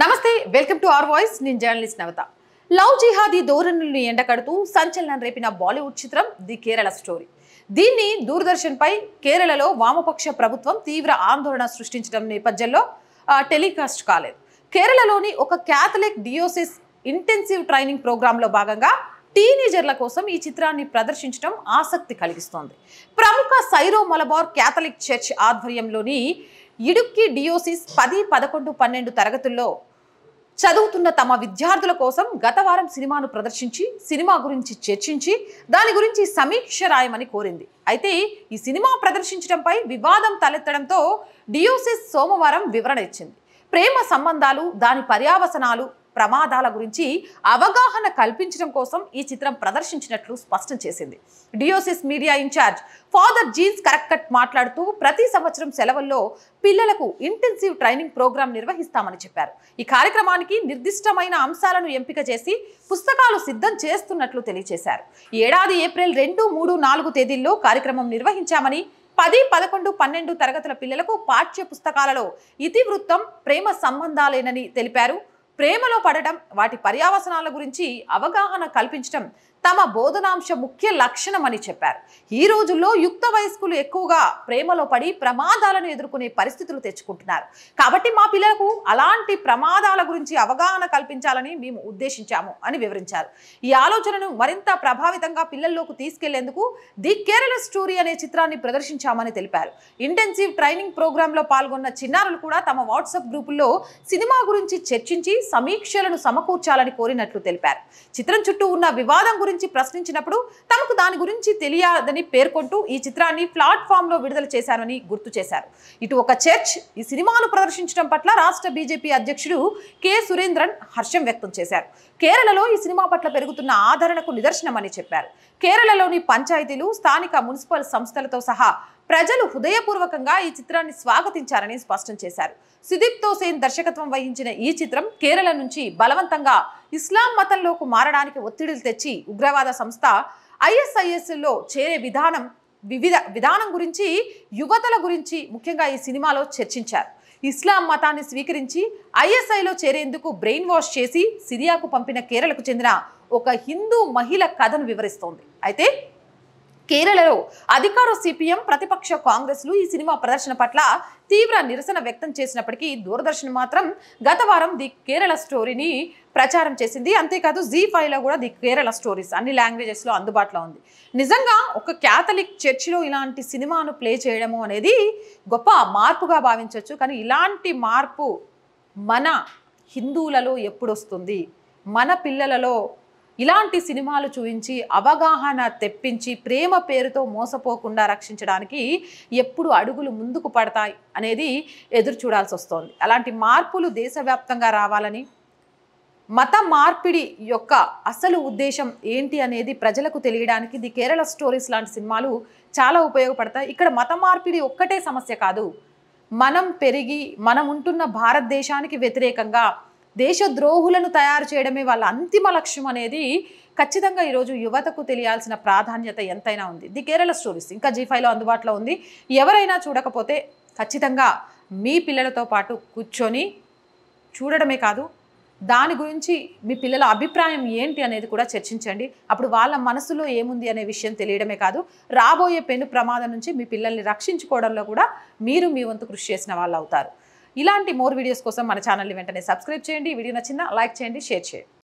నమస్తే welcome to our voice నేను journalist నవత love jihadi ధోరణులను ఎండకడుతూ సంచలనం రేపిన బాలీవుడ్ చిత్రం ది కేరళ స్టోరీ దీన్ని దూరదర్శన్ పై కేరళలో వామపక్ష ప్రభుత్వం తీవ్ర ఆందోళన సృష్టించడం నేపథ్యంలో టెలికాస్ట్ కాలేదు. కేరళలోని ఒక క్యాథలిక్ డియోసిస్ ఇంటెన్సివ్ ట్రైనింగ్ ప్రోగ్రాంలో భాగంగా టీనేజర్ల కోసం ఈ చిత్రాన్ని ప్రదర్శించడం ఆసక్తి కలిగిస్తోంది. ప్రముఖ సైరో మలబార్ క్యాథలిక్ చర్చ్ ఆధ్వర్యంలోని ఇడుక్కి డియోసిస్ 10, 11, 12 తరగతుల్లో చదువుతున్న తమ విద్యార్థుల కోసం గత వారం సినిమాను ప్రదర్శించి సినిమా గురించి చర్చించి దాని గురించి సమీక్ష రాయమని కోరింది. అయితే ఈ సినిమా ప్రదర్శించడంపై వివాదం తలెత్తడంతో డియోసిస్ సోమవారం వివరణ ఇచ్చింది. ప్రేమ సంబంధాలు, దాని పర్యావసనాలు, ప్రమాదాల గురించి అవగాహన కల్పించడం కోసం ఈ చిత్రం ప్రదర్శించినట్లు స్పష్టం చేసింది. డియోసిస్ మీడియా ఇన్ఛార్జ్ ఫాదర్ జీన్స్ కరక్కట్ మాట్లాడుతూ ప్రతి సంవత్సరం సెలవుల్లో పిల్లలకు ఇంటెన్సివ్ ట్రైనింగ్ ప్రోగ్రాం నిర్వహిస్తామని చెప్పారు. ఈ కార్యక్రమానికి నిర్దిష్టమైన అంశాలను ఎంపిక చేసి పుస్తకాలు సిద్ధం చేస్తున్నట్లు తెలియజేశారు. ఈ ఏడాది ఏప్రిల్ 2, 3, 4 తేదీల్లో కార్యక్రమం నిర్వహించామని 10, 11, 12 తరగతుల పిల్లలకు పాఠ్య పుస్తకాలలో ఇతివృత్తం ప్రేమ సంబంధాలేనని తెలిపారు. ప్రేమలో పడటం, వాటి పర్యావసనాల గురించి అవగాహన కల్పించడం తమ బోధనాంశ ముఖ్య లక్షణం అని చెప్పారు. ఈ రోజుల్లో యుక్త వయస్కులు ఎక్కువగా ప్రేమలో పడి ప్రమాదాలను ఎదుర్కొనే పరిస్థితులు తెచ్చుకుంటున్నారు. కాబట్టి మా పిల్లలకు అలాంటి ప్రమాదాల గురించి అవగాహన కల్పించాలని మేము ఉద్దేశించాము అని వివరించారు. ఈ ఆలోచనను మరింత ప్రభావితంగా పిల్లల్లోకి తీసుకెళ్లేందుకు ది కేరళ స్టోరీ అనే చిత్రాన్ని ప్రదర్శించామని తెలిపారు. ఇంటెన్సివ్ ట్రైనింగ్ ప్రోగ్రాంలో పాల్గొన్న చిన్నారులు కూడా తమ వాట్సాప్ గ్రూపుల్లో సినిమా గురించి చర్చించి సమీక్షలను సమకూర్చాలని కోరినట్లు తెలిపారు. చిత్రం చుట్టూ ఉన్న వివాదం గురించి ప్రశ్నించినప్పుడు తమకు దాని గురించి తెలియదని పేర్కొంటూ ఈ చిత్రాన్ని ప్లాట్ఫామ్ లో విడుదల చేశారని గుర్తు చేశారు. ఇటు ఒక చర్చ్ ఈ సినిమాను ప్రదర్శించడం పట్ల రాష్ట్ర బీజేపీ అధ్యక్షుడు కె సురేంద్రన్ హర్షం వ్యక్తం చేశారు. కేరళలో ఈ సినిమా పట్ల పెరుగుతున్న ఆదరణకు నిదర్శనమని చెప్పారు. కేరళలోని పంచాయతీలు, స్థానిక మున్సిపల్ సంస్థలతో సహా ప్రజలు హృదయపూర్వకంగా ఈ చిత్రాన్ని స్వాగతించారని స్పష్టం చేశారు. సుదీప్ తోసేన్ దర్శకత్వం వహించిన ఈ చిత్రం కేరళ నుంచి బలవంతంగా ఇస్లాం మతంలోకి మారడానికి ఒత్తిడిలు తెచ్చి ఉగ్రవాద సంస్థ ISISలో చేరే విధానం గురించి, యువతల గురించి ముఖ్యంగా ఈ సినిమాలో చర్చించారు. ఇస్లాం మతాన్ని స్వీకరించి ISIలో చేరేందుకు బ్రెయిన్ వాష్ చేసి సిరియాకు పంపిన కేరళకు చెందిన ఒక హిందూ మహిళ కథను వివరిస్తోంది. అయితే కేరళలో అధికార CPM, ప్రతిపక్ష కాంగ్రెస్లు ఈ సినిమా ప్రదర్శన పట్ల తీవ్ర నిరసన వ్యక్తం చేసినప్పటికీ దూరదర్శన్ మాత్రం గత వారం ది కేరళ స్టోరీని ప్రచారం చేసింది. అంతేకాదు ZEE5లో కూడా ది కేరళ స్టోరీస్ అన్ని లాంగ్వేజెస్లో అందుబాటులో ఉంది. నిజంగా ఒక క్యాథలిక్ చర్చిలో ఇలాంటి సినిమాను ప్లే చేయడము అనేది గొప్ప మార్పుగా భావించవచ్చు. కానీ ఇలాంటి మార్పు మన హిందువులలో ఎప్పుడు వస్తుంది? మన పిల్లలలో ఇలాంటి సినిమాలు చూపించి అవగాహన తెప్పించి ప్రేమ పేరుతో మోసపోకుండా రక్షించడానికి ఎప్పుడు అడుగులు ముందుకు పడతాయి అనేది ఎదురు చూడాల్సి వస్తోంది. అలాంటి మార్పులు దేశవ్యాప్తంగా రావాలని, మత మార్పిడి యొక్క అసలు ఉద్దేశం ఏంటి అనేది ప్రజలకు తెలియడానికి ది కేరళ స్టోరీస్ లాంటి సినిమాలు చాలా ఉపయోగపడతాయి. ఇక్కడ మత మార్పిడి ఒక్కటే సమస్య కాదు. మనం పెరిగి మనం ఉంటున్న భారతదేశానికి వ్యతిరేకంగా దేశద్రోహులను తయారు చేయడమే వాళ్ళ అంతిమ లక్ష్యం అనేది ఖచ్చితంగా ఈరోజు యువతకు తెలియాల్సిన ప్రాధాన్యత ఎంతైనా ఉంది. ది కేరళ స్టోరీస్ ఇంకా ZEE5లో అందుబాటులో ఉంది. ఎవరైనా చూడకపోతే ఖచ్చితంగా మీ పిల్లలతో పాటు కూర్చొని చూడడమే కాదు, దాని గురించి మీ పిల్లల అభిప్రాయం ఏంటి అనేది కూడా చర్చించండి. అప్పుడు వాళ్ళ మనసులో ఏముంది అనే విషయం తెలియడమే కాదు, రాబోయే పెను ప్రమాదం నుంచి మీ పిల్లల్ని రక్షించుకోవడంలో కూడా మీరు మీ వంతు కృషి చేసిన వాళ్ళు అవుతారు. ఇలాంటి మోర్ వీడియోస్ కోసం మన ఛానల్ని వెంటనే సబ్స్క్రైబ్ చేయండి. వీడియో నచ్చిందా లైక్ చేయండి, షేర్ చేయండి.